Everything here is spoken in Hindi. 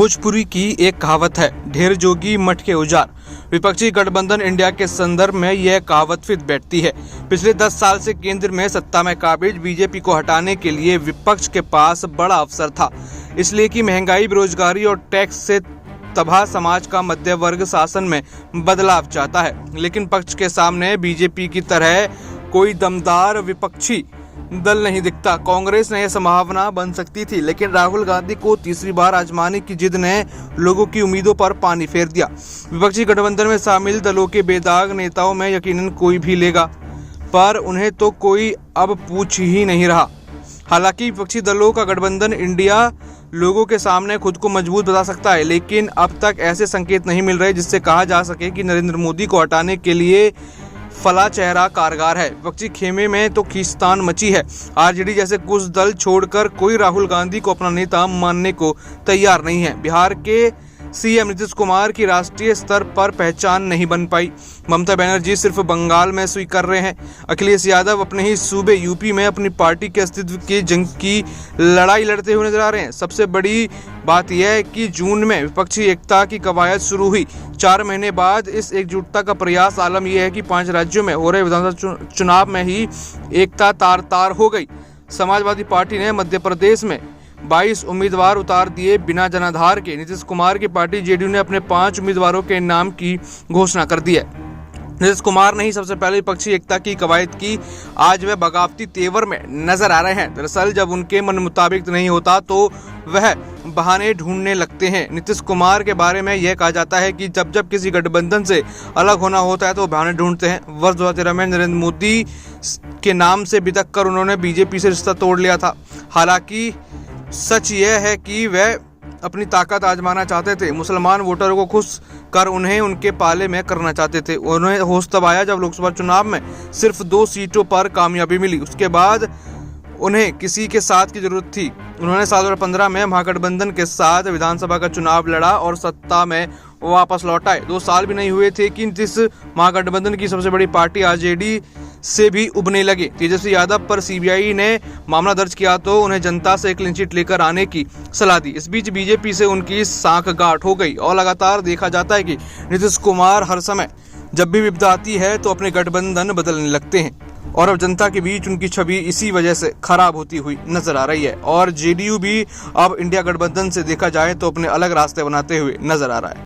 भोजपुरी की एक कहावत है, ढेर जोगी मठ के उजाड़। विपक्षी गठबंधन इंडिया के संदर्भ में यह कहावत फिट बैठती है। पिछले 10 साल से केंद्र में सत्ता में काबिज बीजेपी को हटाने के लिए विपक्ष के पास बड़ा अवसर था, इसलिए कि महंगाई, बेरोजगारी और टैक्स से तबाह समाज का मध्य वर्ग शासन में बदलाव चाहता है। लेकिन पक्ष के सामने बीजेपी की तरह कोई दमदार विपक्षी दल नहीं दिखता। कांग्रेस ने यह संभावना बन सकती थी, लेकिन राहुल गांधी को तीसरी बार आजमाने की जिद ने लोगों की उम्मीदों पर पानी फेर दिया। विपक्षी गठबंधन में शामिल दलों के बेदाग नेताओं में यकीनन कोई भी लेगा, पर उन्हें तो कोई अब पूछ ही नहीं रहा। हालांकि विपक्षी दलों का गठबंधन इंडिया लोगों के सामने खुद को मजबूत बता सकता है, लेकिन अब तक ऐसे संकेत नहीं मिल रहे जिससे कहा जा सके कि नरेंद्र मोदी को हटाने के लिए फला चेहरा कारगर है। विपक्षी खेमे में तो खींचतान मची है। आरजेडी जैसे कुछ दल छोड़कर कोई राहुल गांधी को अपना नेता मानने को तैयार नहीं है। बिहार के सीएम नीतीश कुमार की राष्ट्रीय स्तर पर पहचान नहीं बन पाई। ममता बनर्जी सिर्फ बंगाल में स्वीकार रहे हैं। अखिलेश यादव अपने ही सूबे यूपी में अपनी पार्टी के अस्तित्व की जंग की लड़ाई लड़ते हुए नजर आ रहे हैं। सबसे बड़ी बात यह है कि जून में विपक्षी एकता की कवायद शुरू हुई। 4 महीने बाद इस एकजुटता का प्रयास आलम यह है कि 5 राज्यों में हो रहे विधानसभा चुनाव में ही एकता तार तार हो गई। समाजवादी पार्टी ने मध्य प्रदेश में 22 उम्मीदवार उतार दिए बिना जनाधार के। नीतीश कुमार की पार्टी जेडीयू ने अपने 5 उम्मीदवारों के नाम की घोषणा कर दी है। नीतीश कुमार ने ही सबसे पहले विपक्षी एकता की कवायद की। आज वे बगावती तेवर में नजर आ रहे हैं। दरअसल जब उनके मन मुताबिक नहीं होता तो वह बहाने ढूंढने लगते हैं। नीतीश कुमार के बारे में यह कहा जाता है कि जब जब किसी गठबंधन से अलग होना होता है तो बहाने ढूंढते हैं। वर्ष 2013 में नरेंद्र मोदी के नाम से बिदक कर उन्होंने बीजेपी से रिश्ता तोड़ लिया था। हालांकि सच यह है कि वह अपनी ताकत आजमाना चाहते थे। मुसलमान वोटरों को खुश कर उन्हें उनके पाले में करना चाहते थे। उन्हें होश तब आया जब लोकसभा चुनाव में सिर्फ 2 सीटों पर कामयाबी मिली। उसके बाद उन्हें किसी के साथ की जरूरत थी। उन्होंने साल 2015 में महागठबंधन के साथ विधानसभा का चुनाव लड़ा और सत्ता में वापस लौट आए। 2 साल भी नहीं हुए थे कि इस महागठबंधन की सबसे बड़ी पार्टी आरजेडी से भी उबने लगे। तेजस्वी यादव पर सीबीआई ने मामला दर्ज किया तो उन्हें जनता से क्लीन चिट लेकर आने की सलाह दी। इस बीच बीजेपी से उनकी सांठगांठ हो गई और लगातार देखा जाता है कि नीतीश कुमार हर समय जब भी विपदा आती है तो अपने गठबंधन बदलने लगते हैं और अब जनता के बीच उनकी छवि इसी वजह से खराब होती हुई नजर आ रही है। और जेडीयू भी अब इंडिया गठबंधन से देखा जाए तो अपने अलग रास्ते बनाते हुए नजर आ रहा है।